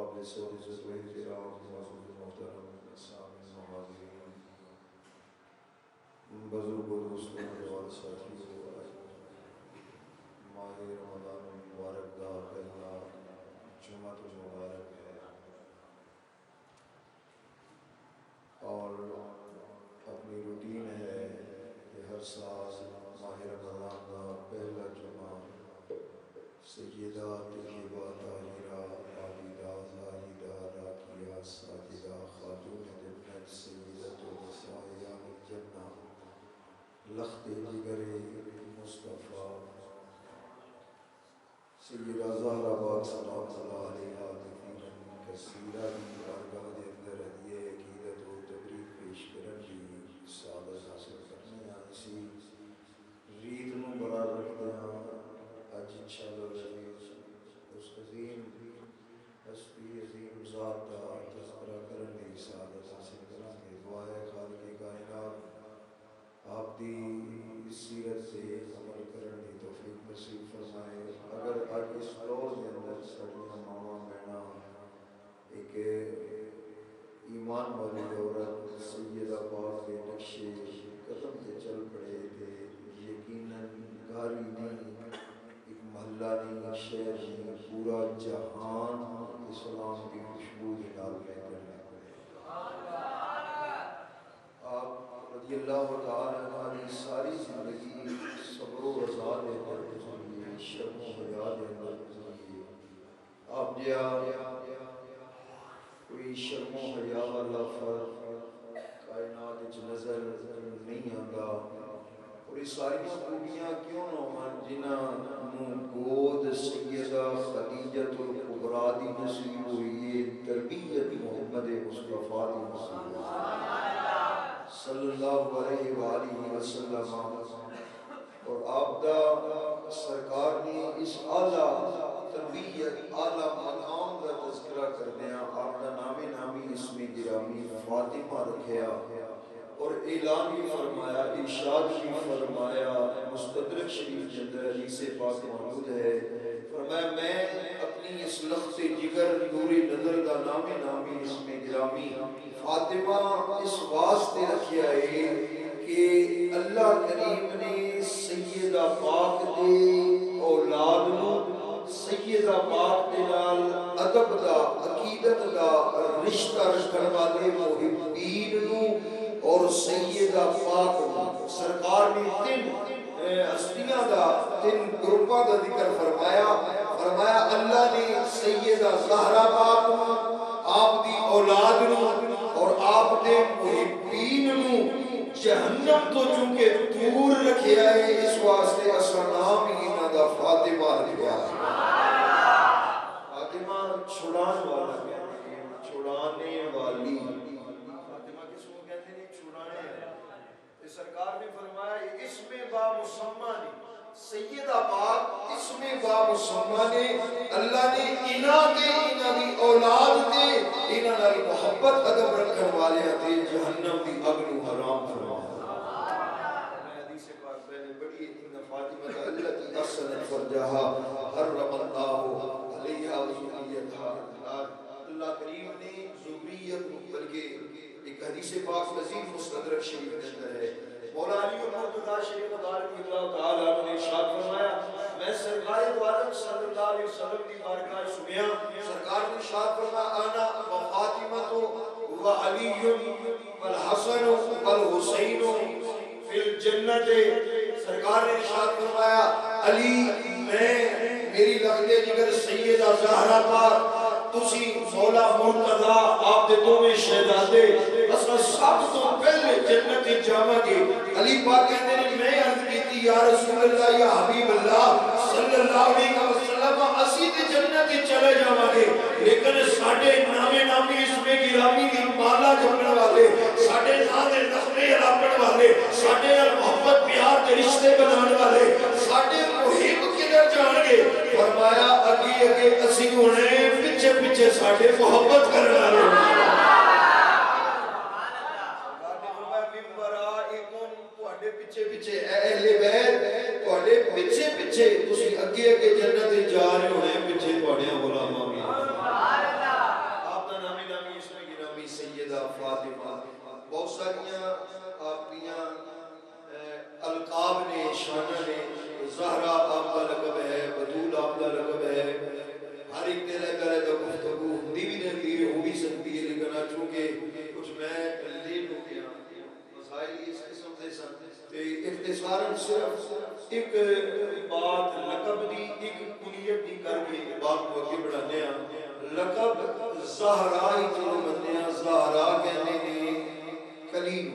قابل صوت عزت و احترام معزز محترم سامعین و حاضرین، بزرگ و دوستوں اور ساتھیوں، ماہ رمضان المبارک کا پہلا جمعہ مبارک ہے اور اپنی روٹین ہے کہ ہر سال ماہ رمضان کا پہلا جمعہ سیدہ طیبہ طاہرہ عابدہ زاہدہ راکیہ ساجدہ خاتون جنت سیدۃ النساء الجنہ لخت جگر مصطفیٰ سیدہ زہرا پاک سلام اللہ علیہا تکبیراً کثیرا کی بارگاہ دے اندر ہدیہ عقیدت و تبریک پیش کرن کی سعادت حاصل کرنے ہیں۔ اسی ریت نو برار رکھتے ہیں اج انشاءاللہ العزیز اس عظیم ہستی عظیم ذات کا تذکرہ کرن کی سعادت حاصل کریں گے۔ دعا ہے خالق کائنات آپ دی سیرت سے عمل کرن کی توفیق نصیب فرمائے۔ اگر آج اس دور کے اندر سڑیاں ماواں بہناں ایک ایمان والی عورت سیدہ پاک کے نقشے قدم سے چل پڑے تھے، یقیناً گھاری نہیں، ایک محلہ نہیں، ایک شہر نہیں، پورا جہان اسلام کی خوشبو کے نال میں کرنے پڑے۔ آپ رضی اللہ تعالیٰ عنہ کی ساری زندگی صبر و رضا دے اندر گزری، شرم و حیا دے اندر گزری۔ آپ جا کوئی شرم و حیا والا فرد کائنات وچ نظر نہیں آتا، اور یہ ساری خوبیاں کیوں نہ ہون جنہاں نوں گود سیدہ خدیجۃ الکبریٰ دی نصیب ہوئی ہے، تربیت محمد مصطفیٰ دی نصیب ہوئی صلی اللہ علیہ وآلہ وسلم۔ اور آپ دا سرکار نے اس اعلیٰ تربیت اعلیٰ مقام کا تذکرہ کرنے آپ دا نامی اسم گرامی فاطمہ رکھیا اور اعلان بھی فرمایا، ارشاد بھی فرمایا، مستدرک شریف کے اندر حدیث پاک موجود ہے، فرمایا میں اپنی اس لخت جگر نور نظر دا نامی اسم گرامی فاطمہ اس واسطے رکھیا ہے کہ اللہ کریم نے سیدہ پاک دے اولاد نو سیدہ پاک دے نال ادب دا عقیدت دا رشتہ رکھن والے محبین نو اور سیدہ پاک نو سرکار نے تین ہستیاں دا تین گروپاں دا ذکر فرمایا اللہ نے سیدہ زہرا پاک آپ دی اولاد نو اور آپ دے محبین نو جہنم تو چونکہ دور رکھیا ہے، اس واسطے اسا نام ہی انہاں دا فاطمہ رکھیا ہے۔ فاطمہ چھڑان والا چھڑانے والی، فاطمہ کس کو کہتے ہیں؟ چھڑانے والی۔ سرکار نے فرمایا اس میں با مسمہ نے سیدہ پاک اس میں با مسمہ نے اللہ نے انہاں دی اولاد دے انہاں نال محبت ادب رکھن والے تے جہنم دی اگ نو حرام فرمایا۔ میں حدیث پاک پہلے بڑی ان فاطمہ التی احسنت فرجها حرم اللہ علیہا ذریتها۔ اللہ کریم نے ذریت بلکہ ایک حدیث پاک عظیم مستدرک شریف کے اندر ہے، مولا علی المرتضیٰ شریف رضی اللہ تعالیٰ عنہ نے ارشاد فرمایا، میں سرکار دو عالم صلی اللہ علیہ وسلم کی بارگاہ سنیا، سرکار نے ارشاد فرمایا انا و فاطمہ و علی والحسن والحسین فی الجنت۔ سرکار نے ارشاد فرمایا علی میں میری لخت جگر سیدہ زہرا پاک تسی مولا مرتضیٰ آپ دے دوویں شہزادے اسا سب تو پہلے جنت جاواں گے۔ علی پاک کہتے ہیں میں عرض کیتی یا رسول اللہ یا حبیب اللہ صلی اللہ علیہ وسلم اسی تے جنت چلے جاواں گے، لیکن ساڈے نامی اسم گرامی دی مالا جپن والے، ساڈے نام دے نغمے الاپن والے، ساڈے نال محبت پیار دے رشتے بنانے والے، ساڈے محب کدھر جان گے؟ فرمایا اگے اسی ہونے پیچھے ساڈے محبت کرنے والے۔ پیچھے اہل بیت تواڈے پیچھے تسی اگے جنت جا رہے ہونے، پیچھے تواڈے غلاماں بھی۔ سبحان اللہ۔ سیدہ فاطمہ. بہت ساریاں آپ دیاں القاب نے، شانہ نے. زہرا آپ کا لقب ہے، بطول آپ کا لقب ہے. ہر ایک دے لے کرے تو گفتگو ہوندی بھی نہیں ہو بھی سکتی ہے، لیکن چونکہ کچھ میں لیٹ ہو گیا، مسائل اس قسم سے سن تے اختصاراً صرف ایک بات لقب دی، ایک کنیت دی کر کے بات کو اگے بڑھانے ہیں. لقب زہرا ہی جو بندے ہیں، زہرا کہنے نے کلیم،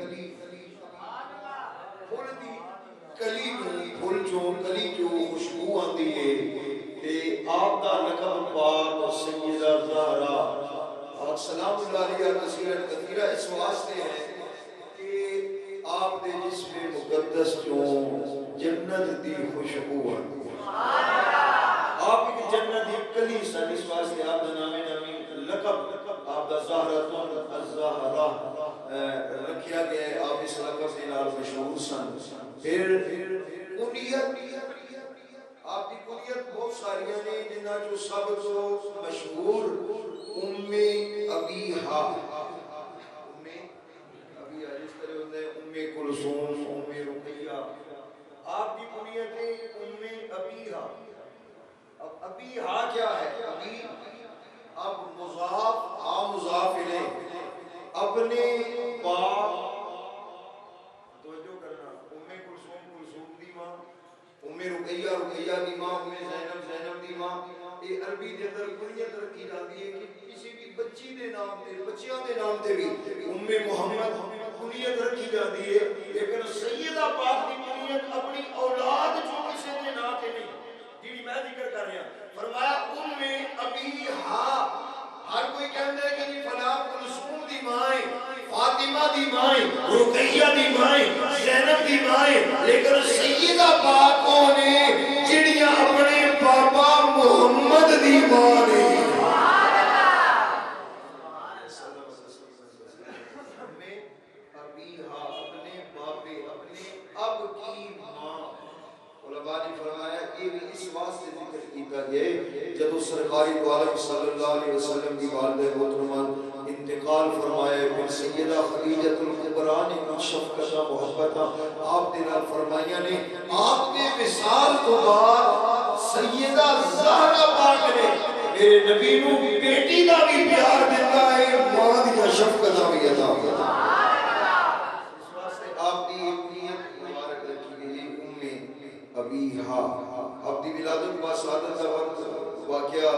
پھول دی کلی نوں، پھول جو کلی جو خوشبو آندی ہے، تے آپ دا لقب پاک سیدہ زہرا اور سلام اللہ علیہ کثیرن کثیرہ اس واسطے ہے کہ آپ دے جسم مقدس چوں جنت دی خوشبو آندی ہے. آپ کی جنت دی کلی سن، اس واسطے آپ دا نام نامی لقب آپ دا زہرۃ الزہرا رکھیا گیا ہے. آپ اس لقب کے نال مشہور سن. پھر کنیت، آپ کی کنیت بہت ساریاں نے، جنہاں جو سب تو مشہور ام ابیہا، ام ابیہا جس طرح ہوتا ہے ام کلثوم، ام رقیہ. آپ کی کنیت ہے ام ابیہا. اب ابیہا کیا ہے؟ ابی اب مضاف مضاف الیہ، اپنے باپ، توجہ کرنا، ام کلثوم کلثوم دی ماں، ام رقیہ رقیہ دی ماں، ام زینب زینب دی ماں. یہ عربی دے اندر کنیت رکھی جاتی ہے کہ کسی بھی بچی دے نام تے، بچیاں دے نام تے بھی ام محمد کنیت رکھی جاتی ہے. لیکن سیدہ پاک دی کنیت اپنی اولاد جو کسی دے نام تے نہیں، جی میں ذکر کر رہا. فرمایا ام ابیہا. ہر کوئی کہتا ہے کہ جی فلاں کلثوم دی ماں ہے، فاطمہ دی ماں ہے، رقیہ دی ماں ہے، زینب دی ماں ہے، لیکن سیدہ پاک نے جڑیاں اپنے پاپا محمد دی ماں نے. اپنے باپے، اپنے اب کی ماں. علماء نے فرمایا یہ بھی اس واسطے ذکر کیتا گیا جب سرکار دو عالم صلی اللہ علیہ وسلم کی والدہ محترمہ انتقال فرمایا. پھر سیدہ خدیجہ الکبریٰ نے کچھ شفقت محبت آپ دے نال فرمائیاں نے. آپ کے وصال تو بعد سیدہ زہرا پاک نے میرے نبی نو بیٹی دا بھی پیار دیتا ہے، ماں دی شفقت بھی عطا کرتا ہے. اس واسطے آپ دی نیت مبارک رکھی گئی ام ابیہا. آپ دی ولادت با سعادت کا وقت واقعہ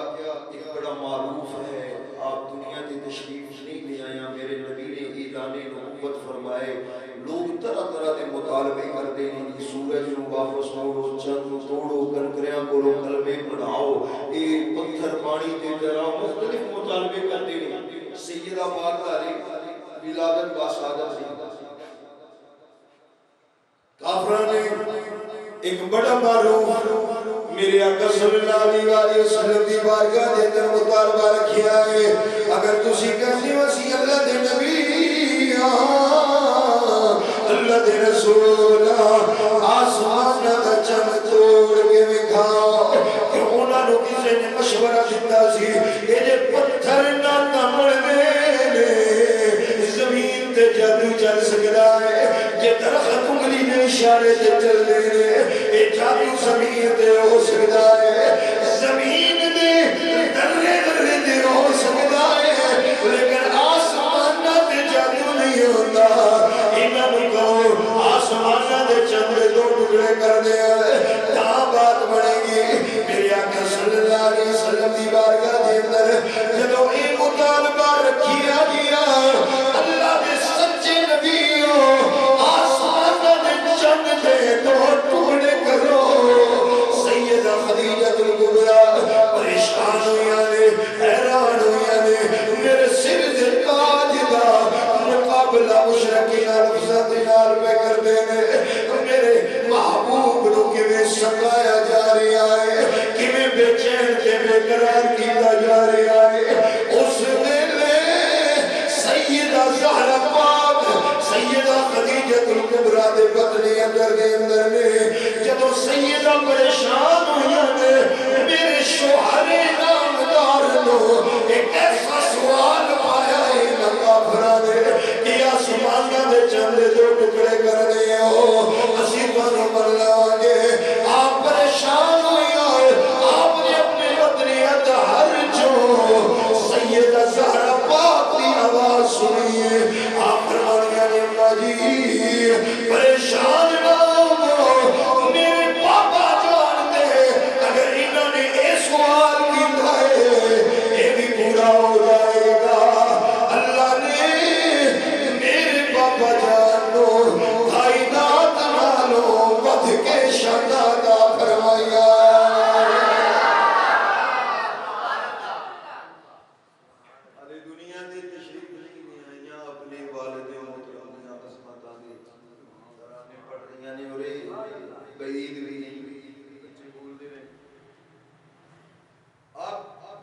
ایک بڑا معروف ہے. آپ دنیا کی تشریف نہیں لے آیا، میرے نبی نے اعلان نبوت فرمائے. لوگ طرح طرح کے مطالبے کرتے ہیں کہ سورج نو واپس موڑو، چند توڑو، کنکریاں کولو کلمے پڑھاؤ، یہ پتھر پانی دے جراؤ، مختلف مطالبے کرتے ہیں. سیدہ پاک علی ولادت با سعادت نہیں. کافران نے ایک بڑا معروف میرے آقا صلی اللہ علیہ وسلم دی بارگاہ دے اندر مطالبہ رکھیا ہے. اگر تسی کہتے وسی اللہ دے نبی، اللہ دے رسول، آسمان دا چند توڑ کے وکھاؤ. کہ انہاں نو کسی نے مشورہ دیتا سی کہ جے پتھر نہ نمڑ دے زمین تے جادو چل سکدا ہے، جے درخت انگلی نے اشارے تے چل دے اے جادو زمین تے ہو سکدا ہے، زمین دے درے درے تے ہو سکدا ہے، لیکن آسمان تے جادو نہیں ہوتا. انہاں نوں کہو آسمان تے چند دو ٹکڑے کر دے تا بات بنے گی. میرے آقا صلی اللہ علیہ وسلم دی بارگاہ دے اندر جدوں اے مطالبہ رکھیا گیا، اللہ دے سچے نبیوں آسمان دے چند دے دو ٹکڑے کرو. سیدہ خدیجہ الکبریٰ پریشان ہویا نے، حیران ہویا نے. میرے سر دے تاج دا مقابلہ مشرکین لفظات نال پہ کر دینے، میرے محبوب نو کیویں سکایا جا رہا ہے، کیویں بے چین تے بے قرار کیتا جا رہا ہے. اس ویلے سیدہ زہرا پاک سیدہ خدیجہ الکبریٰ دے بطن اندر دے اندر نے جدوں سیدہ پریشان ہویا نے، میرے شوہر نامدار نو ایک ایسا سوال پایا ہے. کافراں نے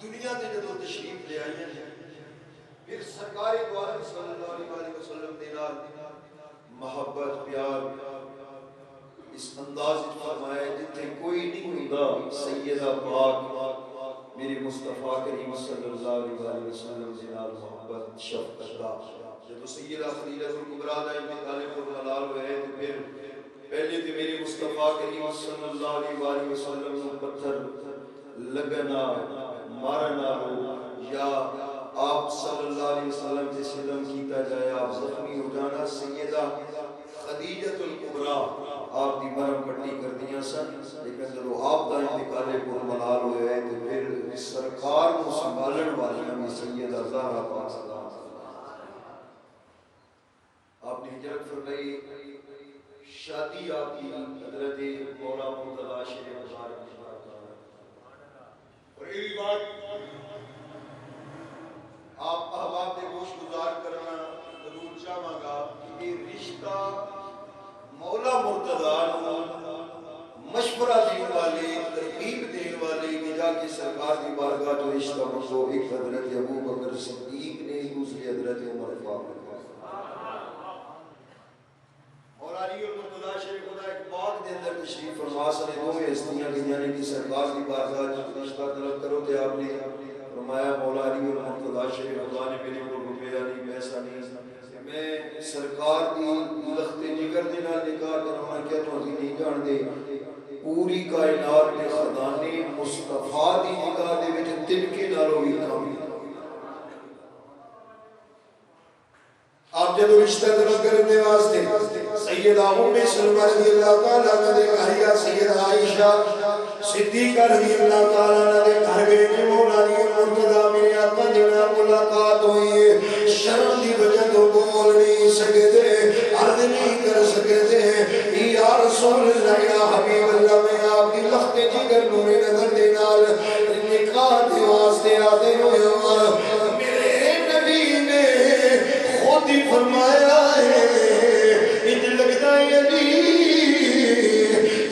دنیا تے جدوں تشریف لے آئی ہیں پھر سرکار دو عالم صلی اللہ علیہ وسلم دے نال محبت پیار اس انداز فرمایا جتنے کوئی نہیں ہوندا سیدہ پاک میری مصطفیٰ کریم صلی اللہ علیہ وسلم دے نال محبت شفقت دا جب سیدہ خدیجہ کبریٰ دا انتقال کربلا ہوئے تو پھر پہلے تو میری مصطفیٰ کریم صلی اللہ علیہ وسلم کو پتھر لگنا مارنا ہو یا آپ صلی اللہ علیہ وسلم سے سلم کیتا جائے آپ زخمی ہو جانا سیدہ خدیجہ الکبریٰ آپ دی مرم پٹی کر دیا سن لیکن جب آپ کا انتقال کربلا ہوئے تو پھر سرکار کو سنبھالن والی ہمیں سیدہ زہرا پاک صلی اللہ علیہ وسلم آپ نے ہجرت فرمائی شادی آپ کی حضرت مولا مرتضیٰ شیخ ہزار اور یہ بات آپ احباب دے گوش گزار کرنا ضرور چاہاں گا کہ یہ رشتہ مولا مرتضیٰ مشورہ دین والے ترغیب دین والے کہ جا کے سرکار دی بارگاہ جو رشتہ منگو ایک حضرت ابو بکر صدیق نے دوسری حضرت عمر فاروق اور علی المرتضیٰ شریف خدا ایک بات دے اندر تشریف فرما سنے دو میں ہستیاں گئیاں نے کہ سرکار دی بارگاہ جو رشتہ طلب کرو تے آپ نے فرمایا مولا علی المرتضیٰ شریف خدا نے میرے کو روپیہ نہیں پیسہ نہیں میں سرکار دی لخت جگر دے نال نکاح کروانا کیا تو نہیں جان دے پوری کائنات دے خزانے مصطفیٰ دی نگاہ دے وچ تنکے نالوں وی کم آپ جب رشتہ طلب کرنے واسطے سیدہ ام سلمہ رضی اللہ تعالیٰ عنہ دے گھر یا سیدہ عائشہ صدیقہ رضی اللہ تعالیٰ عنہ دے گھر گئے کہ مولا علی المرتضیٰ میرے آقا جنا ملاقات ہوئی ہے شرم دی وجہ تو بول نہیں سکے تھے عرض نہیں کر سکے تھے یا رسول اللہ یا حبیب اللہ میں آپ کی لخت جگر نور نظر دے نال نکاح دے واسطے آتے ہوئے میرے نبی نے خود ہی فرمایا ہے انج لگتا ہے علی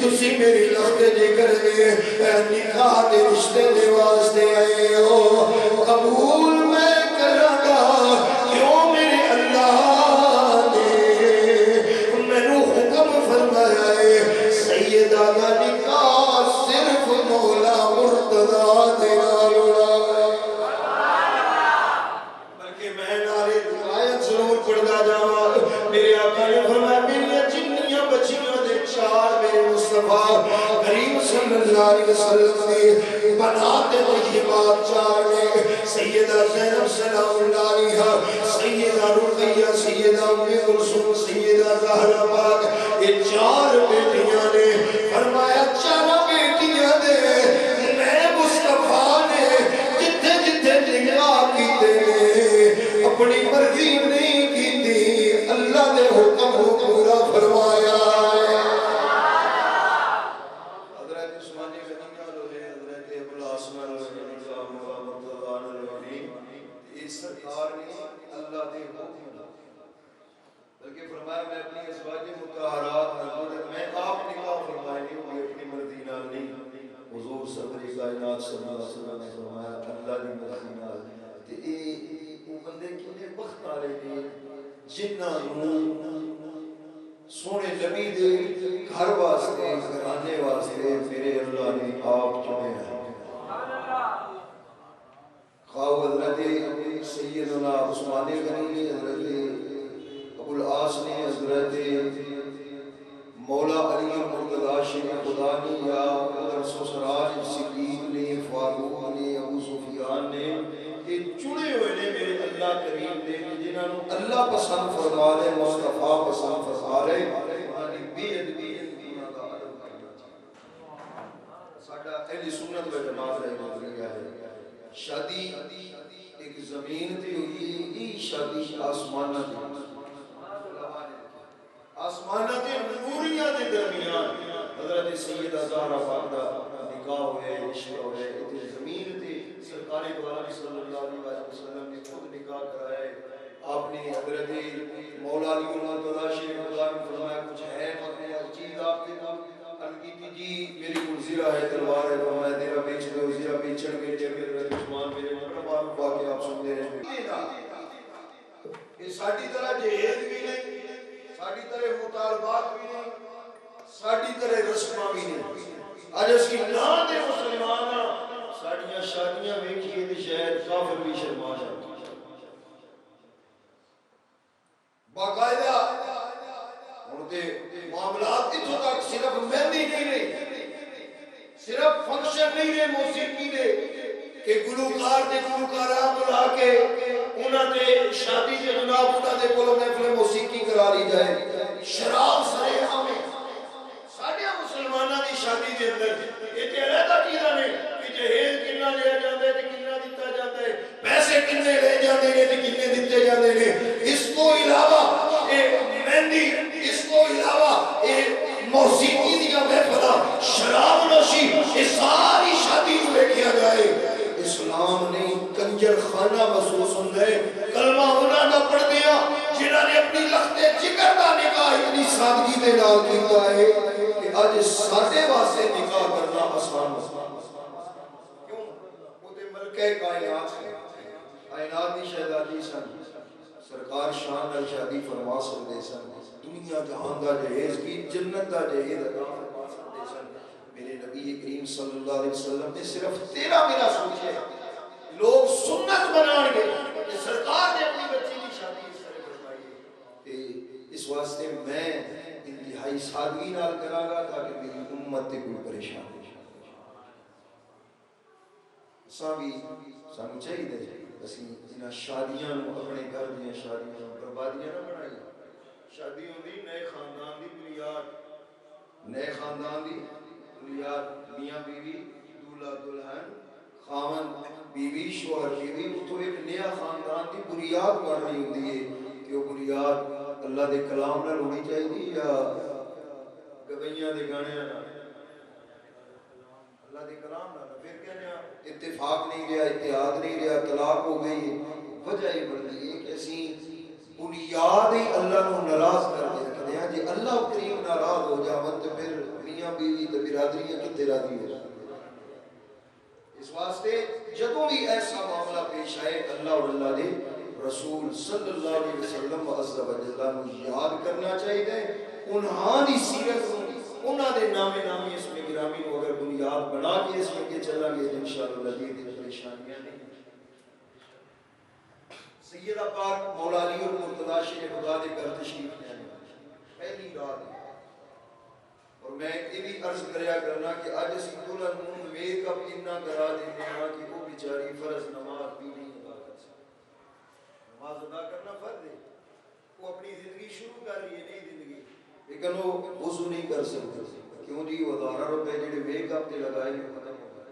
تسی میری لخت جگر میں نکاح دے رشتے دے واسطے آئے ہو قبول میں کرا گا کیوں میرے اللہ نے میں نے حکم فرمایا ہے سیدہ کا نکاح صرف مولا مرتضیٰ دے نال بلکہ میں نارے آیت ضرور پڑھتا جاؤں میرے آقا نے فرمایا میری جنیاں بچیاں دے چار میرے مصطفیٰ کریم صلی اللہ علیہ وسلم نے بناتے طیبات چار نے سیدہ زینب سلام اللہ علیہ سیدہ رقیہ سیدہ ام کلثوم سیدہ زہرا پاک یہ چار بیٹیاں نے فرمایا چار بیٹیاں دے میں مصطفیٰ نے جتھے جتھے نکاح کیتے نے اپنی مرضی نہیں کیتی اللہ نے حکم کو پورا فرمایا ہے حضرت عثمان غنی علیہ حضرت ابو العاصم علیہ مولا مرتضیٰ علیہ اس سرکار نے اللہ دے حکم بلکہ فرمایا میں اپنی ازواج مطہرات میں آپ نکاح فرمائے نہیں ہوئی اپنی مرضی نال نہیں حضور صدر کائنات صلی اللہ علیہ وسلم نے فرمایا اللہ دی مرضی نال تے وہ بندے کنے وقت والے نے جنہاں نوں سونے نبی دے گھر واسطے گھرانے واسطے میرے اللہ نے آپ چنے ہیں خواہ حضرت سیدنا عثمان غنی حضرت ابو العاص نے حضرت مولا علی مرتضیٰ شریف خدا نے یا حضرت سسراج صدیق نے فاروق نے ابو سفیان نے یہ چنے ہوئے نے میرے اللہ کریم دے جنہاں نوں اللہ پسند فرما رہے مصطفیٰ پسند فرما رہے بے ادبی انہاں دا ادب کرنا چاہیے ساڈا اہل سنت و جماعت کا نظریہ ہے شادی ایک زمین تے ہوئی ہے شادی آسمانہ تے آسمانہ تے نوریہ دے درمیان حضرت سیدہ زہرا پاک دا نکاح ہوئے رشتہ ہوئے تے زمین تے سرکار دو عالم صلی اللہ علیہ وسلم نے خود نکاح کرائے آپ نے حضرت مولا علی المرتضیٰ شریف خدا نے فرمایا کچھ ہے چیز آپ کے نام عرض کی جی میری کو زیرہ ہے تلوار ہے فرمایا تیرا بیچ دو زیرہ بیچن کے لیے حضرت عثمان واقعہ آپ سنتے ہیں کہ ساڑھی طرح جہیز بھی نہیں، ساڑھی طرح مطالبات بھی نہیں، ساڑھی طرح رسمہ بھی نہیں. آج اس کی نام دے مسلمانہ ساڑھیاں شادیاں ویکھیے دے شاید کافر بھی شرما جاتا. باقاعدہ ہوتے معاملات اتھو تک صرف مہندی نہیں رہی، صرف فنکشن نہیں رہے موسیقی دے کہ گلوکار دے گلوکارہ بلا کے انہاں دے شادی کے جناب انہاں دے کولوں محفل موسیقی کرا لی جائے. شراب سرے ہمیں ساڑھیاں مسلمانہ دی شادی دے اندر یہ تے علیحدہ چیزاں نے کہ جہیز کنا لیا جاتا ہے تے کنا دیتا جاتا ہے، پیسے کنے لے جاندے نے تے کنے دیتے جاندے نے. اس کو علاوہ مہندی، اس کو علاوہ موسیقی دیا محفل، شراب نوشی، یہ ساری شادی کو دیکھا جائے. اسلام نے کنجر خانہ محسوس ہوتا ہے. کلمہ انہاں دا پڑھ دیا جنہاں نے اپنی لخت جگر دا نکاح اتنی سادگی دے نال کیتا ہے کہ آج ساڈے واسطے نکاح کرنا آسان ہے. کیوں؟ وہ تے ملکہ کائنات ہے، کائنات دی شہزادی سن، سرکار شان نال شادی فرما سکتے سن، دنیا جہان دا جہیز کی جنت دا جہیز عطا فرما سکتے سن. میرے نبی کریم صلی اللہ علیہ وسلم نے صرف 13 مہینہ سوچے لوگ سنت بنان گے کہ سرکار نے اپنی بچی کی شادی اس طرح فرمائی ہے. اس واسطے میں انتہائی سادگی نال کراں گا تاکہ میری امت تے کوئی پریشان نہیں. سانو چاہیے اسی انہاں شادیاں اپنے گھر دیاں شادیاں بربادیاں نہ بنائی. شادی ہوندی نئے خاندان دی بنیاد، نئے خاندان دی بنیاد، میاں بیوی، دولہا دلہن، خاوند بیوی، شوہر بیوی، تو ایک نیا خاندان دی بنیاد بن رہی ہوندی ہے کہ وہ بنیاد اللہ دے کلام نال ہونی چاہیے یا گویاں دے گانے نال؟ اللہ دے کلام نال. پھر کہنے اتفاق نہیں رہا، اتحاد نہیں رہا، طلاق ہو گئی. وجہ یہ بن گئی ہے کہ اسی بنیاد ہی اللہ کو ناراض کر کے رکھتے ہیں. جی اللہ کریم ناراض ہو جاون تو پھر میاں بیوی تے برادریاں کتے راضی ہو جائیں. اس واسطے جدوں بھی ایسا معاملہ پیش آئے اللہ اور اللہ دے رسول صلی اللہ علیہ وسلم عز و جل کو یاد کرنا چاہیے. انہاں دی سیرت انہاں دے نامی اس میں گرامی کو اگر بنیاد بنا کے اس میں کے چلیں گے انشاءاللہ لذیذ پریشانیاں نہیں. سیدہ پاک مولا علی اور مرتضی شیر خدا دے گھر تشریف لے آئے پہلی رات. اور میں یہ بھی عرض کریا کرنا کہ آج اس دلہن نوں میک اپ اتنا کرا دیتے ہیں کہ وہ بیچاری فرض نماز بھی نہیں ادا کر سکتی. نماز ادا کرنا فرض ہے، وہ اپنی زندگی شروع کر رہی ہے نئی زندگی، لیکن وہ وضو نہیں کر سکتے. کیوں جی؟ وہ 1000 روپے جڑے میک اپ تے لگائے ہیں ختم ہو گئے،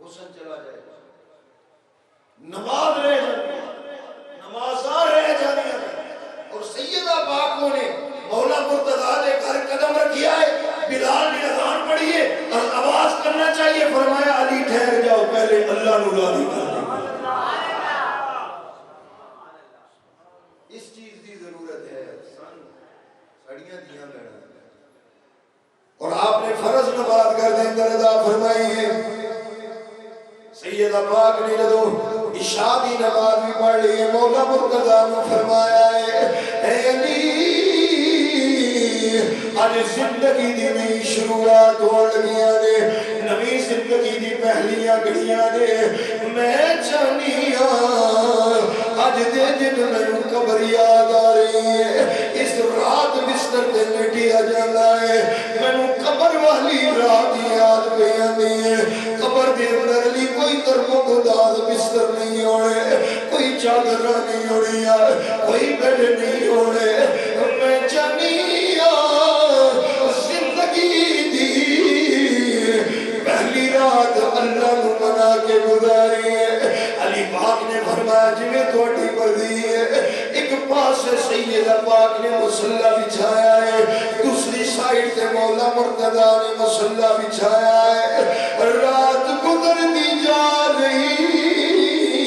حسن چلا جائے، نماز رہ جاتی، نمازاں رہ جاتی. اور سیدہ پاکوں نے مولا مرتضیٰ دے گھر قدم رکھیا ہے. بلال نے اذان پڑھی ہے اور آواز کرنا چاہیے، فرمایا علی ٹھہر جاؤ پہلے اللہ نو راضی کر دیں. اس چیز کی ضرورت ہے ساڑیاں دیاں لینا. اور آپ نے فرض نماز کر دیں اندر ادا فرمائی ہے. سیدہ پاک نے جدو عشاء دی نماز بھی پڑھ لی ہے، مولا مرتضیٰ نے فرمایا ہے اے علی آج زندگی دی نئی شروعات ہون لگیاں نے، نئی زندگی دی پہلیاں گھڑیاں نے. میں چاہنی آج دے دن میں قبر یاد آ رہی ہے. اس رات بستر تے لیٹیا جانا ہے، میں قبر والی رات یاد پہ آندی ہے. قبر دے اندر لی کوئی درمو گداز بستر نہیں ہونے، کوئی چادر نہیں ہونی، کوئی بیڈ نہیں ہونے. میں چاہنی پہلی رات اللہ کو منا کے گزاری ہے. علی پاک نے فرمایا جنہیں توڑی مرضی ہے. ایک پاس سیدہ پاک نے مصلی بچھایا ہے، دوسری سائیڈ سے مولا مرتضیٰ نے مصلی بچھایا ہے. رات گزرتی جا رہی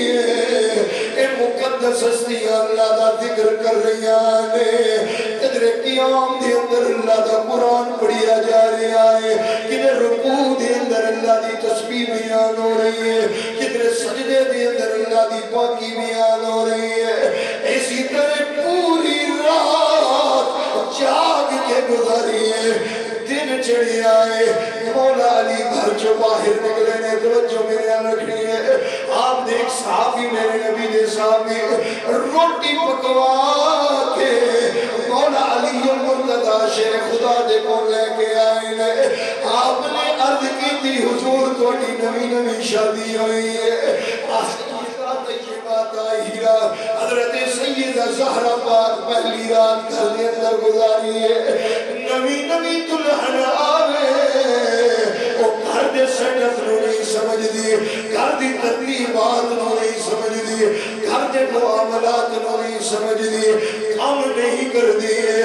ہے، اے مقدس ہستیاں اللہ دا ذکر کر رہی ہیں. ادھر قیام دے اندر اللہ دا قرآن پڑھیا جا رہا ہے، کدھر رکوع دے اندر اللہ دی تسبیح بیان ہو رہی ہے، کدھر سجدے دے اندر اللہ اللہ دی پاکی بیان ہو رہی ہے. اسی طرح پوری رات جاگ کے گزاری ہے. دن چڑھی آئے مولا علی گھر جو باہر نکلے نے توجہ میرے رکھنی ہے. آپ دیکھ صحابی میرے نبی دے صحابی روٹی پکوا کے مولا علی المرتضی شیر خدا دے کو لے کے آئے نے. آپ نے عرض کی تھی حضور توڑی نوی نوی شادی ہوئی ہے. آسکیتا طیبہ طاہرہ حضرت سیدہ زہرہ پاک پہلی رات گھر دے اندر گزاری ہے. نوی نوی دلہن آوے وہ گھر دے سیٹپ نو نہیں سمجھ دی, گھر دی ترتیبات نو نہیں سمجھ دی, گھر دے معاملات نو نہیں سمجھ دی, کام نہیں کر دیئے.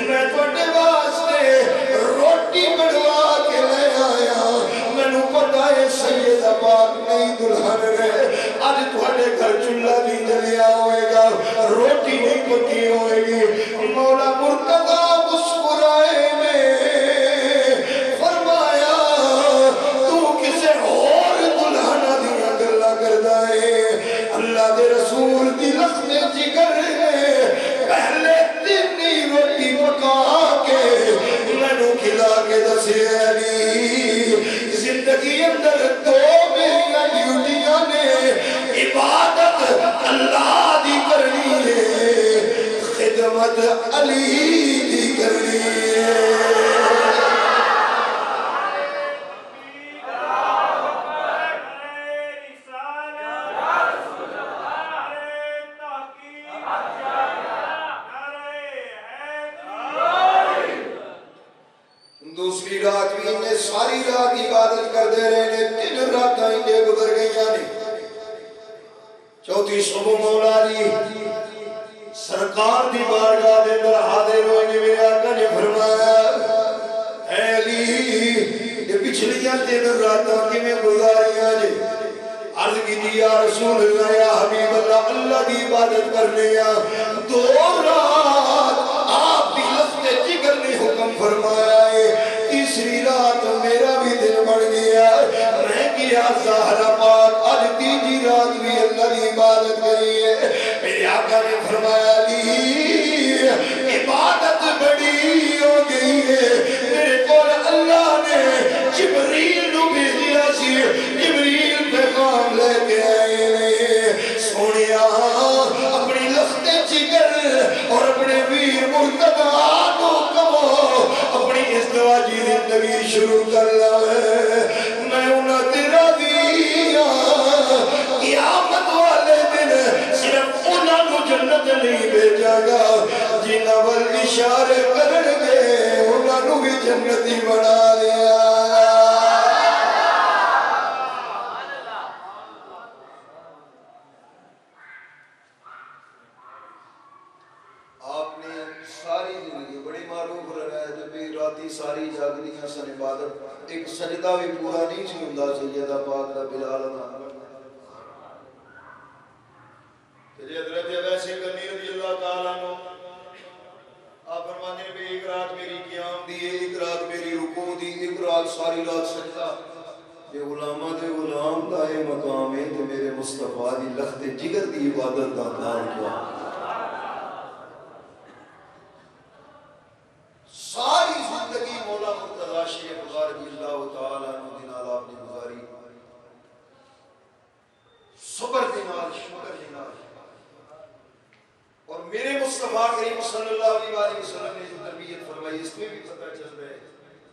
میں توڑے واسطے روٹی بڑھوا کے لے آیا, میں نو پتا ہے سیدہ پاک نہیں دلہن رہے. آج توڑے گھر چلہ نہیں جلیا ہوئے گا, روٹی نہیں پکی ہوئے گی. مولا مرتضی مسکرائے نے فرمایا تو کسے اور دلہنہ دیا گلہ کردہ ہے. اللہ دے رسول دی لخت جگر ہے پہلے دنی روٹی پکا کے میں نو کھلا کے دسے علی. زندگی اندر دو میرے ڈیوٹیاں نے, عبادت اللہ دی کرنی ہے, خدمت علی دی کرنی ہے. دوسری رات بھی انہیں ساری رات عبادت کر دے رہے نے, 3 راتاں انہیں گزر گئی جانے. چوتھی صبح مولا علی سرکار دی بارگاہ دے اندر حاضر ہوئے نے. میرے آقا نے فرمایا اے علی یہ پچھلیاں 3 راتاں کی میں گزاریاں جے. عرض کی دی یا رسول اللہ یا حبیب اللہ, اللہ دی عبادت کرنے یا 2 رات آپ کی لفظ جگر نے حکم فرمایا ہے, تیسری رات میرا بھی دل بڑھ گیا, میں کیا زہرہ پاک آج تیجی رات بھی اللہ دی عبادت کری ہے. میرے آقا نے فرمایا علی عبادت بڑی ہو گئی ہے, میرے کول اللہ نے جبریل نو بھیجیا سی, جبریل پیغام لے کے آئے نے. سونیا اپنی لخت جگر اور اپنے ویر مرتضی کو کہو اپنی ازدواجی زندگی شروع کر لے. میں انہیں تیرا دیا قیامت والے دن صرف انہوں نے جنت نہیں بھیجا گا, جنہ وال اشارے کرن گے انہوں نے بھی جنتی بنا دیا. آپ نے ساری زندگی بڑی معروف رہا ہے, جب بھی راتی ساری جاگنی حسن عبادت, ایک سجدہ بھی پورا نہیں سی ہوندا سیدہ پاک دا بلال دا. کہ حضرت ویسے کرنی رضی اللہ تعالیٰ عنہ آپ فرمانے پہ ایک رات میری قیام دی, ایک رات میری رکوع دی, ایک رات ساری رات سجدہ. یہ غلامہ دے غلام دا ہے مقام ہے کہ میرے مصطفیٰ دی لخت جگر دی عبادت دا دار کیا. ساری زندگی مولا مرتضی شیخ غار رضی اللہ تعالیٰ عنہ دن آپ نے گزاری, صبر دنال شکر دنال. اور میرے مصطفیٰ کریم صلی اللہ علیہ وسلم نے جو تربیت فرمائی اس میں بھی پتہ چل رہا ہے,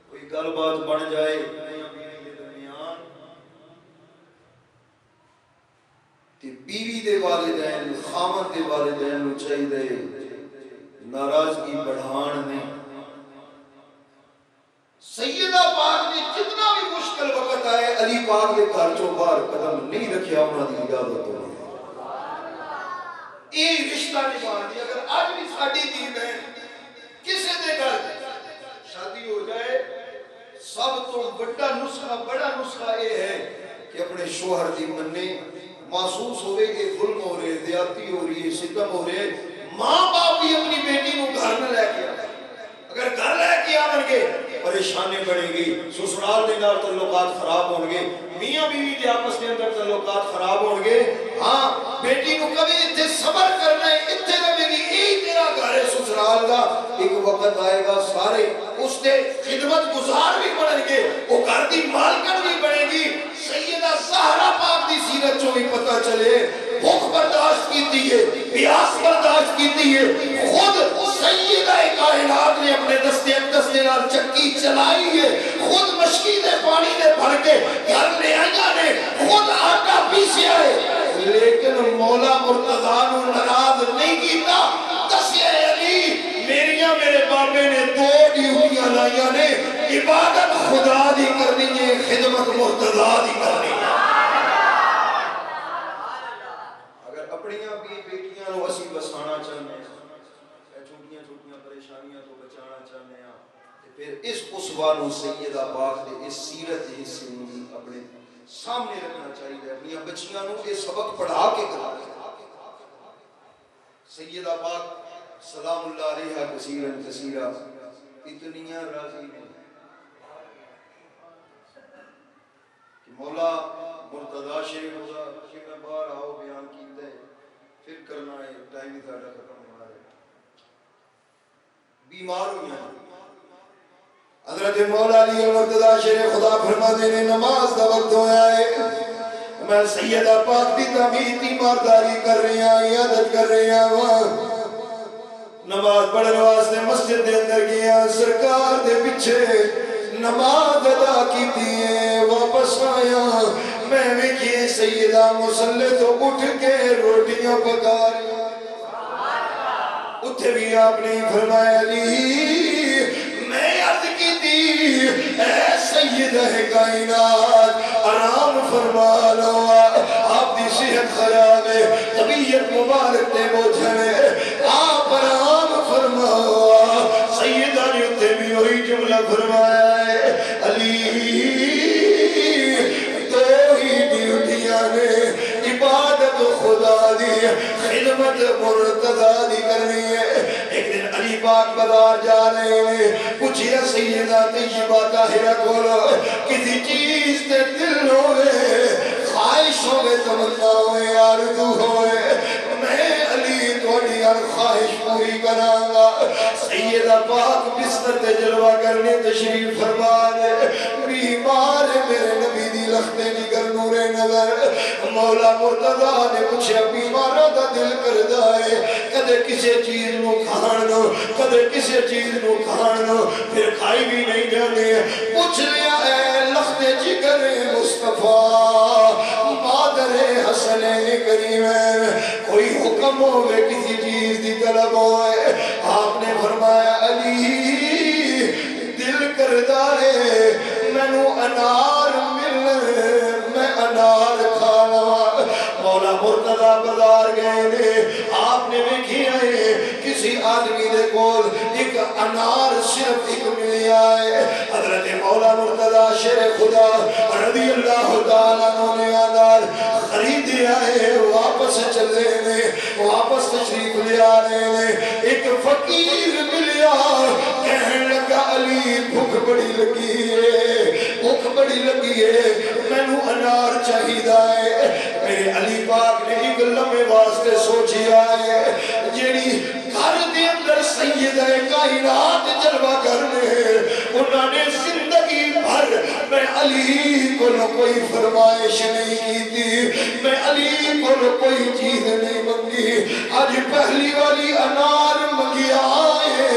کوئی گل بات بن جائے کے درمیان تے بیوی دے والدین خامن دے والدین نو چاہیے ناراضگی بڑھان نہیں. سیدہ پاک نے جتنا بھی مشکل وقت آئے علی پاک کے گھر چوں باہر قدم نہیں رکھیا, انہاں دی اجازت ہو یہ رشتہ نبھان دی. اگر آج بھی ساڈی دھی بہن کسی دے گھر شادی ہو جائے, سب تو بڑا نسخہ یہ ہے کہ اپنے شوہر دی مننے, محسوس ہوئے کہ ظلم ہو رہے, زیادتی ہو رہی ہے, ستم ہو رہے. ماں باپ بھی اپنی بیٹی کو گھر میں لے کے آئے, اگر گھر لے کے آن گے پریشانی بڑھے گی, سسرال دے نال تعلقات خراب ہوں گے. میاں بیوی کے آپس کے اندر تعلقات خراب ہوں گے. ہاں بیٹی کو کبھی اتنے صبر کرنا ہے, اتنے رہے گی, یہی تیرا گھر ہے سسرال کا. ایک وقت آئے گا سارے اس کے خدمت گزار بھی بنیں گے, وہ گھر کی مالکن بھی بنے گی. سیدہ زہرا پاک دی سیرت چوں بھی پتہ چلے بھوک برداشت کیتی ہے, پیاس برداشت کیتی ہے. خود سیدہ کائنات نے اپنے دستے اقدس کے نال چکی چلائی ہے, خود مشکی دے پانی دے بھر کے گھر لے آیا نے, خود آٹا پیسیا ہے, لیکن مولا مرتضیٰ نو ناراض نہیں کیتا. دسیا علی میریاں میرے بابے نے دو ڈیوٹیاں لائیاں نے, عبادت خدا دی کرنی ہے, خدمت مرتضیٰ دی کرنی ہے. اگر اپنیاں بھی بیٹیاں نو اسی بسانا چاہنے ہیں, چھوٹیاں چھوٹیاں پریشانیاں تو بچانا چاہنے ہیں, پھر اس اسوہ سیدہ پاک دے اس سیرت دے حصے اپنے سامنے رکھنا چاہیے. اپنی بچیاں نو یہ سبق پڑھا کے کرا. سیدہ پاک سلام اللہ علیہ کثیرن کثیرہ اتنیاں راضی ہیں کہ مولا مرتضیٰ شریف ہوگا کہ میں باہر آؤ بیان کیتا ہے, پھر کرنا ہے, ٹائم ہی ساڑھا ختم ہونا ہے. بیمار ہوئی ہیں حضرت مولا علی مرتضیٰ شریف خدا فرما دینے نماز دا وقت ہویا ہے, میں سیدہ پاک دی تعمیر تیمارداری کر رہی ہیں, عادت کر رہی ہیں. نماز پڑھنے واسطے مسجد دے اندر گیا, سرکار دے پیچھے نماز ادا کی دیئے, واپس آیا میں ویکھیے سیدہ مصلی تو اٹھ کے روٹیاں پکا رہی. اتھے بھی آپ نے فرمایا علی میں عرض کی تھی اے سیدہ کائنات آرام فرما لو, آپ دی صحت خراب ہے, طبیعت مبارک تے بوجھے میں, آپ آرام فرما. سیدہ نے اتھے بھی وہی جملہ فرمایا ہے علی دو ہی ڈیوٹیاں نے, عبادت خدا دی, خدمت مرتضیٰ دی کرنی ہے. ایک دن علی پاک بازار جا رہے ہیں, پوچھیا سیدہ طیبہ طاہرہ کولو کسی چیز تے دل ہوئے, خواہش ہوئے, تمنا ہوئے, آرزو ہوئے, میں علی تھوڑی ہر خواہش پوری کرانگا. سیدہ پاک بستر تے جلوہ کرنے تشریف فرما دے, بیمار میرے نبی دی لختے دی کر نور نظر. مولا مرتضیٰ نے پوچھا بیمارہ دا دل کر دائے, کدے کسے چیز نو کھانو, کدے کسے چیز نو کھانو, پھر کھائی بھی نہیں جانے. پوچھ لیا اے لختے جگر مصطفیٰ مادر حسن کریم, کوئی حکم ہوئے کسی چیز دی طلب ہوئے. آپ نے فرمایا علی دل کردہ ہے میں نو انار مل, میں انار کھانا. مولا مرتضیٰ بازار گئے نے, آپ نے دیکھی ہے کسی آدمی دے کول ایک انار صرف ایک ملی آئے. حضرت مولا مرتضیٰ شیر خدا رضی اللہ تعالیٰ نے انار خرید آئے, واپس چلے نے, واپس تشریف لے آ رہے نے. ایک فقیر ملیا, کہنے لگا علی بھوک بڑی لگی ہے, بھوک بڑی لگی ہے, میں نو انار چاہیدہ ہے. میرے علی پاک نے ایک لمحے واسطے سوچی آئے, جیڑی گھر دے اندر سیدہ کائنات جلوہ کرنے, انہوں نے زندگی بھر میں علی کو کوئی فرمائش نہیں کی تھی, میں علی کو کوئی چیز نہیں منگی. آج پہلی والی انار منگی آئے,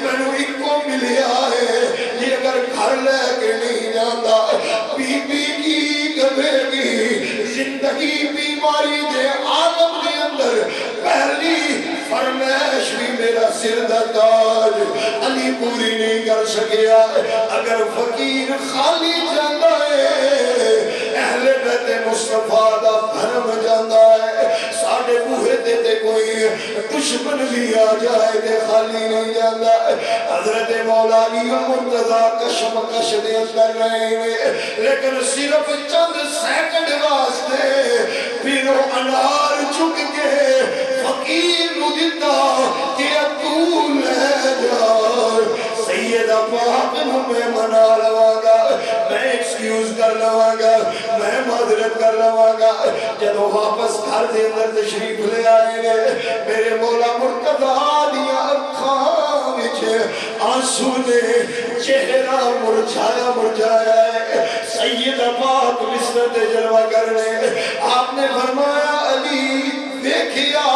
میں نو ایک کو ملی آئے, یہ اگر گھر لے کے نہیں جاتا بی بی کی گبے گی. زندگی بیماری دے عالم دے اندر پہلی فرمائش بھی میرا سر دا تاج علی پوری نہیں کر سکیا. اگر فقیر خالی جاندہ ہے, اہل بیت مصطفیٰ دا بھرم جاندہ ہے, ساڑھے بوہے دیتے کوئی دشمن بھی آ جائے دے خالی نہیں جاندہ. حضرت مولا علی مرتضیٰ کشم کش دے اندر رہے ہیں, لیکن صرف چند سیکنڈ واسطے پھر وہ انار چک کے فقیر نو دیتا کہ تو لے جا. سیدہ پاک نو میں منا لواں گا, میں ایکسکیوز کر لواں گا, جدو واپس گھر دے اندر تشریف لے آئے گے میرے مولا مرتضیٰ دیا اکھاں وچ آنسو نے چہرہ مرجھایا ہے سیدہ پاک مصرت جلوہ کرنے آپ نے فرمایا علی دیکھیا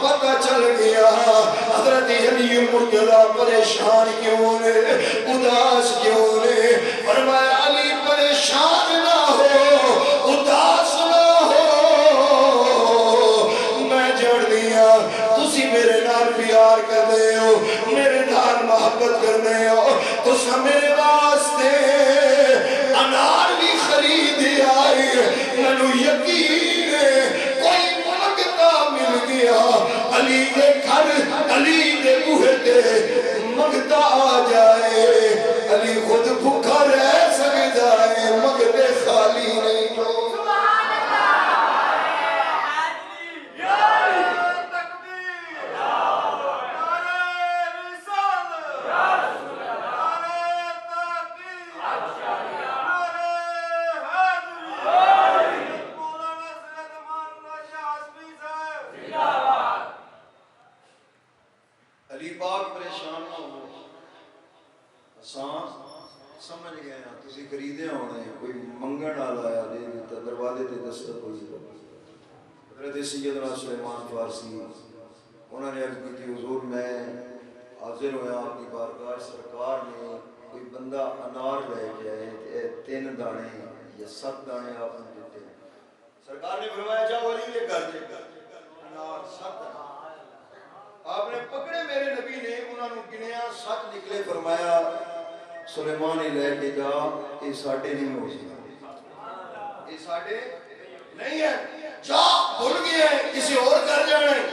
پتہ چل گیا حضرت علی مرتضیٰ پریشان کیوں نے اداس کیوں نے فرمایا علی پریشان نہ ہو اداس نہ ہو میں جڑ دیا تسی میرے نال پیار کرنے ہو میرے نال محبت کرنے ہو تسا میرے واسطے انار بھی خرید آئی منو یقین کوئی مانگتا مل گیا علی دے گھر علی دے بوہے تے مانگتا آ جائے علی خود بھوکا رہ سکتا ہے مانگتے خالی نہیں ہو علی پاک پریشان نہ ہو سمجھ گئے ہیں تسی خریدے ہونے کوئی منگن آلا آیا دے دیتا دروازے تے دستک ہوئی حضرت سیدنا سلیمان فارسی انہوں نے عرض کی تھی حضور میں حاضر ہویا آپ کی بارگاہ سرکار نے کوئی بندہ انار لے کے آئے 3 دانے یا 7 دانے آپ نے دیتے ہیں سرکار نے فرمایا جاؤ علی کے گھر دے انار 7 دانے آپ نے پکڑے میرے نبی نے انہوں نے گنیا 7 نکلے فرمایا سلیمان ہی لے کے جا یہ ساڑھے نہیں ہو سکتا یہ ساڑھے نہیں ہے جا بھول گیا ہے کسی اور کر جانا ہے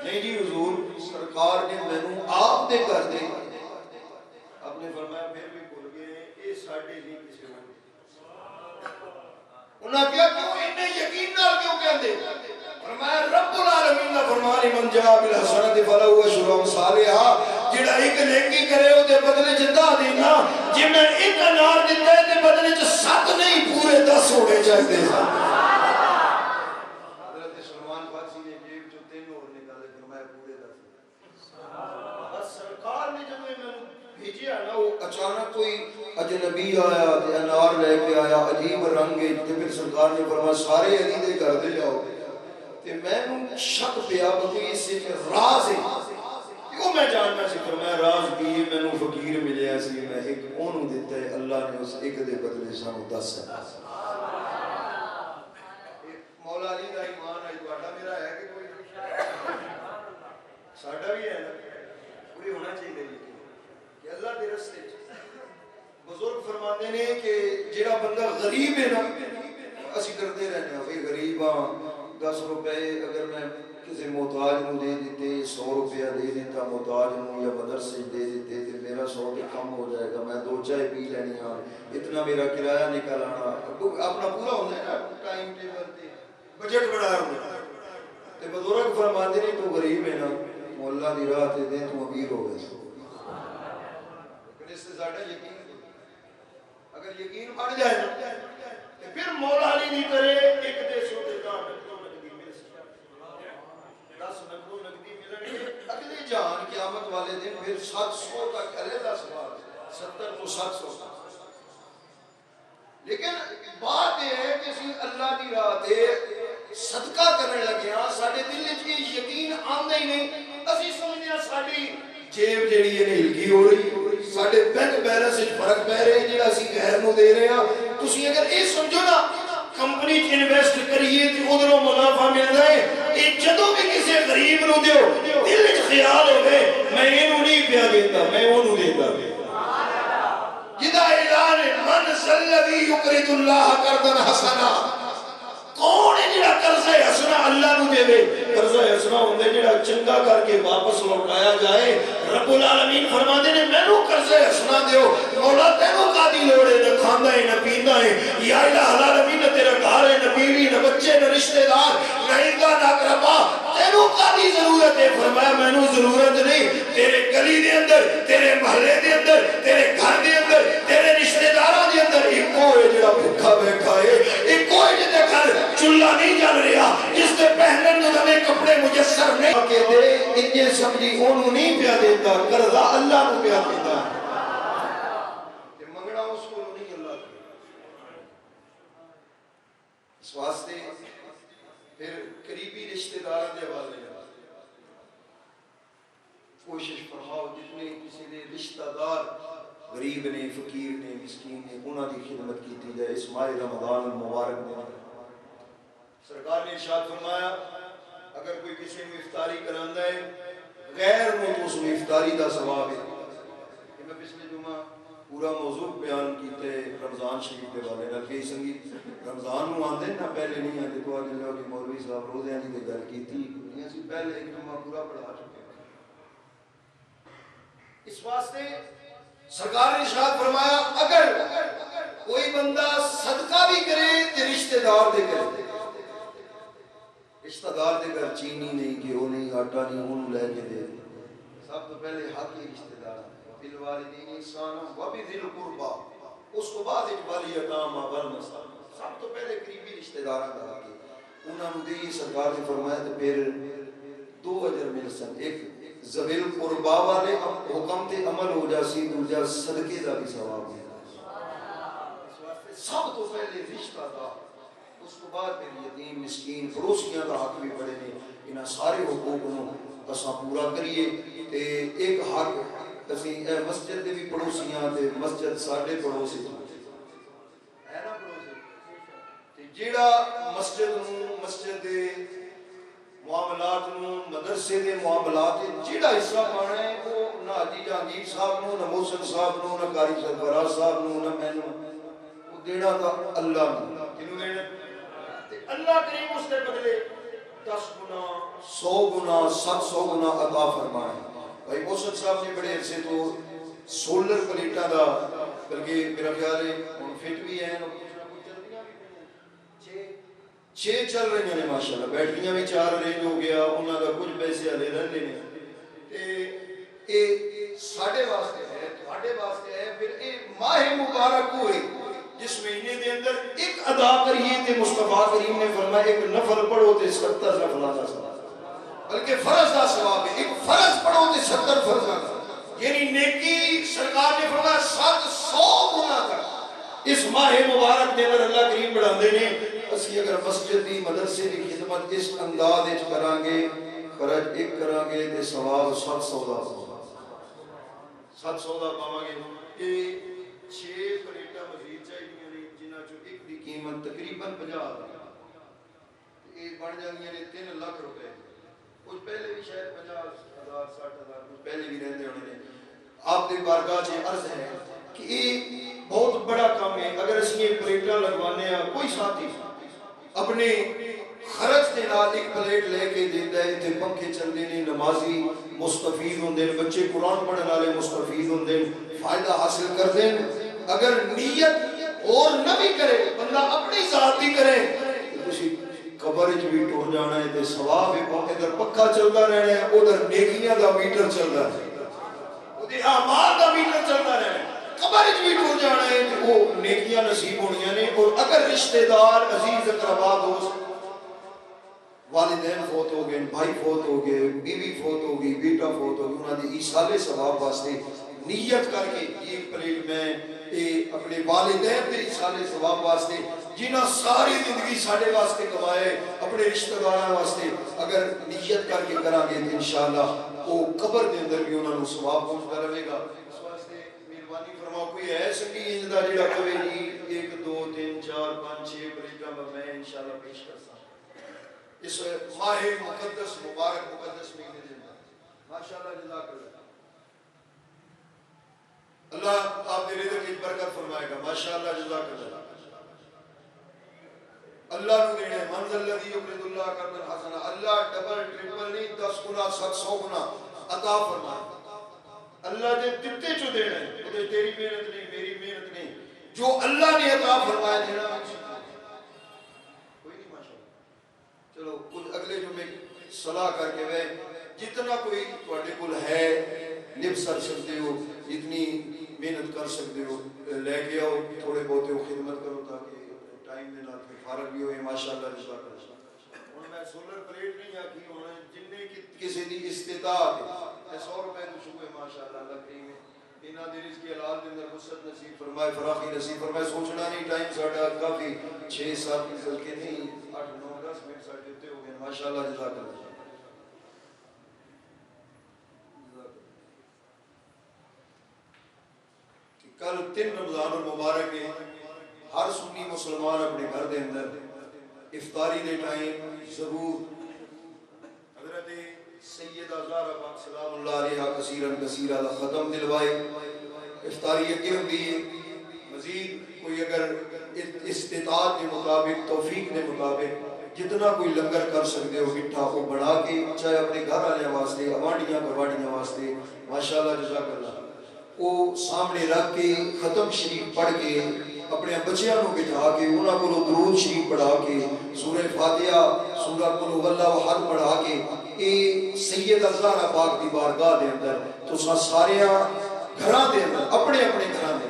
نہیں جی حضور سرکار نے مینوں آپ دے کر دے آپ نے فرمایا پھر بھی بھول گئے یہ ساڑھے نہیں کسی اور انہوں نے کیا کیوں انہیں یقین نہ کیوں کہتے فرمایا رب العالمین نے فرمایا من جا بالحسنۃ فلہ عشر امثالها جڑا ایک نیکی کرے او دے بدلے چ 10 دینا جے میں ایک انار دیندا ہے تے بدلے چ 7 نہیں پورے 10 ہونے چاہیے حضرت سلمان فارسی نے جیب چ 3 اور نکالے فرمایا پورے 10 بس سرکار نے جب میں بھیجیا نا وہ اچانک کوئی اجنبی آیا تے انار لے کے آیا عجیب رنگ تے پھر سرکار نے فرمایا سارے علی دے گھر دے جاؤ تے میں شک پیا کوئی اس راز ہے کیوں میں جاننا سی فرمایا راز کی میں نو فقیر ملیا سی میں ایک اونوں دیتا ہے اللہ نے اس ایک دے بدلے سانو 10 ہے مولا علی دا ایمان ہے تہاڈا میرا ہے کہ کوئی ساڈا بھی ہے نا پوری ہونا چاہیے کہ اللہ دے راستے بزرگ فرماتے ہیں کہ جڑا بندہ غریب ہے نا اسی کرتے رہنے ہیں بھئی غریب ہاں 10 روپے اگر میں کسی محتاج نو دے دیتے 100 روپیہ دے دیتا محتاج نو یا مدرسے دے دیتے تو میرا 100 پہ کم ہو جائے گا میں 2 چائے پی لینی ہاں اتنا میرا کرایہ نکل آنا اپنا پورا ہوتا ہے نا ٹائم ٹیبل تے بجٹ بڑا ہوتا ہے تے بزرگ فرماتے ہیں تو غریب ہے نا مولا دی راہ تے دیں تو امیر ہو گئے لیکن اس سے زیادہ یقین اگر یقین بڑھ جائے نا پھر مولا علی نہیں کرے ایک دے سو دے کام 10 نقدی ملنگے اگلی جان قیامت والے دن پھر 700 کا کرے 10 بار 70 تو 700 لیکن بات یہ ہے کہ اسی اللہ کی راہ تے صدقہ کرنے لگے ہاں ساڑھے دل وچ یقین آندا ہی نہیں اسی سمجھنے ہاں ساڑھی جیب جیڑی ہے ہلکی ہو رہی ساڑھے بینک بیلنس وچ فرق پہ رہے جڑا اسی غیر نو دے رہے ہاں تسی اگر یہ سمجھو نا کمپنی چ انویسٹ کریے تے ادھروں منافع ملدا ہے اے جدوں بھی کسی غریب نو دیو دل وچ خیال ہوے میں اینو نہیں پیا دیندا میں اونوں دیندا جدا اعلان من الذی یقرض اللہ قرضا حسنا کون ہے جڑا قرضہ حسنا اللہ نو دے قرضہ حسنا ہوندے جڑا چنگا کر کے واپس لوٹایا جائے رب العالمین فرماندے نے مینوں قرضہ حسنا دیو مولا تینوں کادی لوڑ ہے نہ کھاندا ہے نہ پیندا ہے یا الہ العالمین تیرا گھر ہے نہ بیوی نہ بچے نہ رشتہ دار نہ عیداں نہ اقربا تینوں کادی ضرورت ہے فرمایا مینوں ضرورت نہیں تیرے گلی دے اندر تیرے محلے دے اندر تیرے گھر دے اندر تیرے رشتہ داراں دے اندر ایک ہے جڑا بھکھا بیٹھا ہے ایک ہے جے گھر چولہا نہیں نہیں چل رہا، جس کے پہننے میں نویں کپڑے میسر نہیں کہ دے انجے سمجھی انہوں نہیں پیا دیتا، قرضہ اللہ کو پیا دیتا کہ منگنا اس کو نہیں اللہ کو۔ اس واسطے پھر قریبی رشتہ دار دے والے کوشش فرماؤ جتنے کسی نے رشتہ دار غریب نے، فقیر نے، مسکین نے، انہاں دی خدمت کی جائے اس ماہ رمضان المبارک میں۔ سرکار نے ارشاد فرمایا اگر کوئی کسی کو افطاری کراندا ہے غیر نو تو اس کو افطاری دا ثواب ہے۔ کہ میں پچھلے جمعہ پورا موضوع بیان کیتے رمضان شریف کے والے نال کئی سنگیت رمضان نو آندے نا پہلے نہیں آندے تو آگے لوگ مولوی صاحب روزے دی گل کیتی اسی پہلے ایک جمعہ پورا پڑھا چکے۔ اس واسطے سرکار نے ارشاد فرمایا اگر کوئی بندہ صدقہ بھی کرے تو رشتہ دار دے کرے، رشتہ دار دے کر چینی نہیں، گھیو نہیں، آٹا نہیں، انہوں لے کے دے۔ سب تو پہلے حق ہی رشتہ دار بالوالدین احسانا وبذی القربی، اس کو بعد والی یتامی والمساکین، سب تو پہلے قریبی رشتہ داراں دا حق ہے، انہاں نوں دی سرکار نے فرمایا تو پھر دو اجر مل سن، ایک ذویل قربا والے حکم تے عمل ہو جاسی، دوجا صدقے دا بھی ثواب ہے۔ سب تو پہلے رشتہ دار، اس کو بعد پھر یتیم مسکین پڑوسیاں دا حق بھی بڑے نے، انہاں سارے حقوق نوں اساں پورا کریے۔ تے ایک حق اسی مسجد دے بھی پڑوسیاں تے مسجد ساڈے پڑوسی ہے نا پڑوسی، تے جیڑا مسجد نوں مسجد دے معاملات نوں مدرسے دے معاملات جیڑا حصہ پانا ہے وہ نہ حاجی جہانگیر صاحب نوں، نہ محسن صاحب نوں، نہ قاری سرفراز صاحب نوں، نہ مینوں، وہ دینا تھا اللہ نوں۔ کنوں دینا؟ تے اللہ کریم اس دے بدلے 10 گنا 100 گنا 700 گنا عطا فرمائے۔ بھائی محسن صاحب نے بڑے عرصے تو سولر پلیٹاں دا بلکہ میرا خیال ہے ہن فٹ بھی ہیں، چھ چل رہی ہیں ماشاءاللہ، بیٹریاں بھی 4 رینج ہو گیا، انہاں دا کچھ پیسے ہلے رہندے نے تے اے ساڈے واسطے ہے، تہاڈے واسطے ہے۔ پھر اے ماہ مبارک ہوئے جس مہینے دے اندر ایک ادا کریے تے مصطفیٰ کریم نے فرمایا ایک نفل پڑھو تے 70 نفلاں دا ثواب، بلکہ فرض دا ثواب ہے، ایک فرض پڑھو تے 70 فرضاں دا، یعنی نیکی سرکار نے فرمایا 700 گنا تک اس ماہ مبارک دے اندر اللہ کریم بڑھاندے نے۔ اسی اگر مسجد دی مدرسے دی خدمت اس انداز وچ کران گے، خرچ ایک کران گے تے ثواب 700 دا 700 دا پاواں گے۔ اے 6 پلیٹاں مزید چاہیے نے جنہاں چوں ایک دی قیمت تقریباً 50 ہے، اے بن جاندیاں نے 3 لاکھ روپے، کچھ پہلے بھی شاید 50,000 60,000 کچھ پہلے بھی رہندے ہونے نے۔ آپ دی بارگاہ سے عرض ہے کہ یہ بہت بڑا کام ہے۔ اگر اس یہ پلیٹاں لگوانے ہیں، کوئی ساتھی اپنے خرچ دے نال ایک پلیٹ لے کے دیندا ہے تے پنکھے چلدے نے، نمازی مستفید ہوندے نے، بچے قرآن پڑھن والے مستفید ہوندے نے، فائدہ حاصل کردے ہیں۔ اگر نیت اور نہ بھی کرے، بندہ اپنی ذات بھی کرے تو کسی قبر وچ بھی ٹر جانا ہے تے ثواب ہے، ادھر پکا چلدا رہنا ہے، ادھر نیکیاں دا میٹر چلدا ہے، ادھر اعمال دا میٹر چلدا رہنا ہے، قبر وچ بھی ٹر جانا ہے تے وہ نیکیاں نصیب ہونیاں نے۔ اور اگر رشتہ دار عزیز اقربا دوست والدین فوت ہو گئے، بھائی فوت ہو گئے، بیوی فوت ہو گئی، بیٹا فوت ہو گیا، انہاں دی ایصال ثواب واسطے نیت کر کے ایک پلیٹ میں اپنے والدین دے ایصال ثواب واسطے جنہاں ساری زندگی ساڈے واسطے کمائے، اپنے رشتہ داراں واسطے اگر نیت کر کے کران گے تو انشاءاللہ وہ قبر دے اندر بھی انہاں نوں ثواب پہنچدا رہے گا۔ اس واسطے مہربانی فرماؤ کوئی ہے سنگی انج دا جڑا کہے جی 1 2 3 4 5 6 پلیٹاں میں انشاءاللہ پیش کر سکتا اس ماہ مقدس مبارک مقدس مہینے دے اندر ماشاءاللہ جزاک اللہ۔ اللہ آپ دے رزق کی برکت فرمائے گا، ماشاءاللہ جزاک اللہ۔ اللہ نو دینے منزل الذی یقرض اللہ قرضا حسنا، اللہ ڈبل ٹرپل نہیں 10 گنا 700 گنا عطا فرمائے۔ اللہ دے دتے چو دینا ہے، وہ تیری محنت نہیں میری محنت نہیں، جو اللہ نے عطا فرمایا دینا کوئی نہیں ماشاءاللہ۔ چلو کچھ اگلے جمعے صلاح کر کے وہ جتنا کوئی تواڈے کول ہے لب سر سکتے ہو، جتنی محنت کر سکتے ہو لے کے آؤ، تھوڑے بہتے خدمت کرو تاکہ ٹائم دے نال فارغ بھی ہوئے، ماشاءاللہ جزاک اللہ۔ یا کی ہونا جننے کی کسی دی استطاعت ہے 100 روپے تو شکر ماشاءاللہ اللہ کریم انہاں دی رزق حلال دے اندر وسعت نصیب فرمائے فراخی نصیب فرمائے سوچنا نہیں ٹائم ساڈا کافی 6-7 بلکہ نہیں 8-9-10 منٹ ساڈے تے ہو گئے ماشاءاللہ جزاک اللہ کل 3 رمضان المبارک ہے ہر سنی مسلمان اپنے گھر دے اندر افطاری دے ٹائم ضرور حضرت سیدہ زہرا پاک سلام اللہ علیہا کثیرن کثیرہ دا ختم دلوائے افطاری اگے ہوندی ہے مزید کوئی اگر استطاعت کے مطابق توفیق کے مطابق جتنا کوئی لنگر کر سکتے ہو مٹھا کو بنا کے چاہے اپنے گھر والے واسطے اوانڈیاں پرواڑیاں واسطے ماشاءاللہ جزاک اللہ وہ سامنے رکھ کے ختم شریف پڑھ کے اپنے بچیاں کو بٹھا کے انہاں کو درود شریف پڑھا کے سورہ فاتحہ سورہ قل هو اللہ احد پڑھا کے اے سیدہ زہرا پاک دی بارگاہ دے اندر تو سارے گھراں دے اندر اپنے اپنے گھراں دے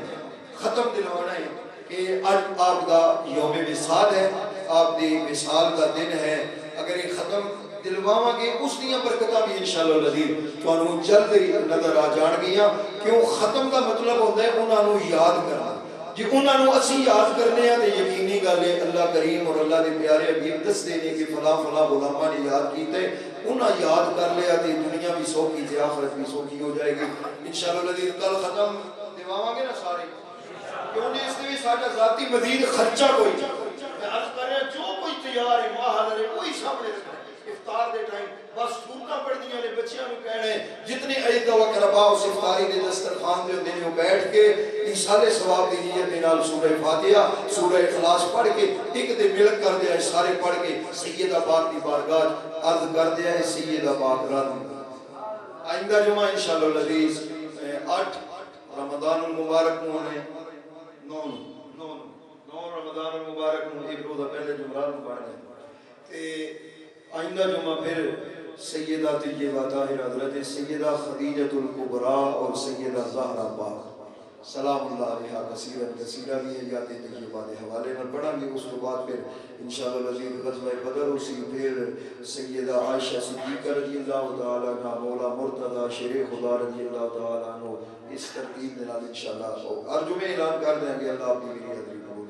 ختم دلوانا ہے کہ آج آپ کا یوم وصال ہے آپ دی وصال کا دن ہے اگر یہ ختم دلواواں گے اس دیاں برکتاں بھی انشاءاللہ العزیز تانوں جلد نظر آ جان گیاں کیوں ختم کا مطلب ہوتا ہے انہاں نوں یاد کرنا جی انہاں نوں اسی یاد کرنے ہیں تے یقینی گل ہے اللہ کریم اور اللہ دے پیارے حبیب دستے نے کہ فلاں فلاں غلاماں نے یاد کیتے انہاں یاد کر لیا تے دنیا بھی سوکھی تے آخرت بھی سوکھی ہو جائے گی انشاءاللہ العزیز کل ختم دلواواں گے نا سارے کیوں نہیں اس میں ساڈا ذاتی مزید خرچہ کوئی میں عرض کر رہا جو کوئی تیار ہے ماہر ہے وہی سامنے رکھنا افطار دے ٹائم بس سورتاں پڑھ دیاں نے بچیاں نوں کہنا ہے جتنے عیدہ و قربا اس افطاری دے دسترخوان دے ہوندے نے وہ بیٹھ کے ایصال ثواب دی نیت دے نال سورہ فاتحہ سورہ اخلاص پڑھ کے ایک دے ملک کر دیا ہے سارے پڑھ کے سیدہ پاک دی بارگاہ عرض کر دیا ہے سیدہ پاک رات آئندہ جمعہ انشاءاللہ العزیز 8 رمضان المبارک میں ہونے 9 رمضان المبارک میں ایک روزہ پہلے جمعرات مبارک ہے آئندہ جمعہ پھر سیدہ طیبہ طاہرہ حضرت سیدہ خدیجۃ الکبریٰ اور سیدہ زہرا پاک سلام اللہ علیہا کثیرن کثیرہ بھی ہے یاد طیبہ کے حوالے میں پڑھا گے اس کے بعد پھر انشاءاللہ العزیز غزوہ بدر اسی پھر سیدہ عائشہ صدیقہ رضی اللہ تعالیٰ عنہ مولا مرتضی شیر خدا رضی اللہ تعالیٰ عنہ اس ترتیب میں انشاءاللہ ہر جمعے اعلان کر دیں گے اللہ اپنی میری حضری قبول